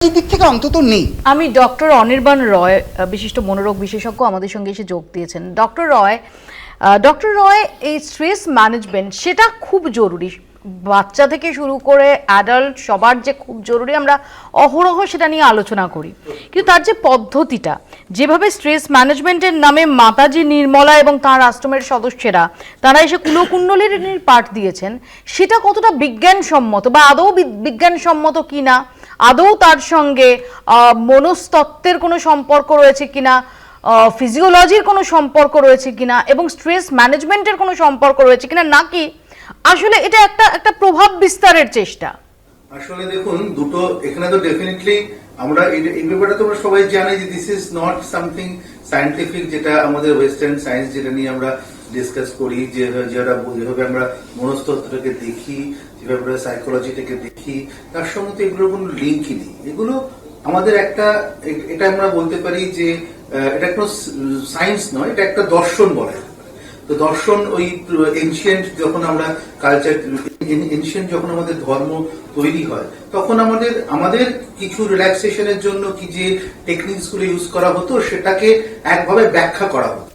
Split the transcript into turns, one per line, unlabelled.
দিক থেকে অন্তত নেই।
আমি ডক্টর অনির্বাণ রয়, বিশিষ্ট মনোরোগ বিশেষজ্ঞ, আমাদের সঙ্গে এসে যোগ দিয়েছেন। ডক্টর রয়, এই স্ট্রেস ম্যানেজমেন্ট সেটা খুব জরুরি, বাচ্চা থেকে শুরু করে অ্যাডাল্ট সবার যে খুব জরুরি, আমরা অহরহ সেটা নিয়ে আলোচনা করি, কিন্তু তার যে পদ্ধতিটা, যেভাবে স্ট্রেস ম্যানেজমেন্টের নামে মাতাজি নির্মলা এবং তাঁর আশ্রমের সদস্যরা তারা এসে কুলকুণ্ডলিনীর পাঠ দিয়েছেন, সেটা কতটা বিজ্ঞানসম্মত বা আদৌ বিজ্ঞানসম্মত কিনা, আদৌ তার সঙ্গে মনস্তত্ত্বের কোনো সম্পর্ক রয়েছে কিনা, ফিজিওলজির কোনো সম্পর্ক রয়েছে কিনা, এবং স্ট্রেস ম্যানেজমেন্টের কোনো সম্পর্ক রয়েছে কিনা, নাকি আসলে এটা একটা প্রভাব বিস্তারের চেষ্টা?
আসলে দেখুন, দুটো এখানে তো ডেফিনেটলি আমরা এই ব্যাপারটা তো আমরা সবাই জানি যে this is not something scientific, যেটা আমাদের ওয়েস্টার্ন সায়েন্স যেটা নিয়ে আমরা ডিসকাস করি, যেভাবে আমরা মনস্তত্ত্বটাকে দেখি, যেভাবে আমরা সাইকোলজিটাকে দেখি, তার সঙ্গে তো এগুলোর কোনো লিঙ্কই নেই। এগুলো আমাদের এটা আমরা বলতে পারি যে এটা কোনো সায়েন্স নয়, এটা একটা দর্শন বলা যেতে পারে। তো দর্শন ওই এনশিয়েন্ট যখন আমরা কালচার, এনশিয়েন্ট যখন আমাদের ধর্ম তৈরি হয়, তখন আমাদের কিছু রিল্যাক্সেশনের জন্য কি যে টেকনিক্স গুলো ইউজ করা হতো, সেটাকে একভাবে ব্যাখ্যা করা হতো।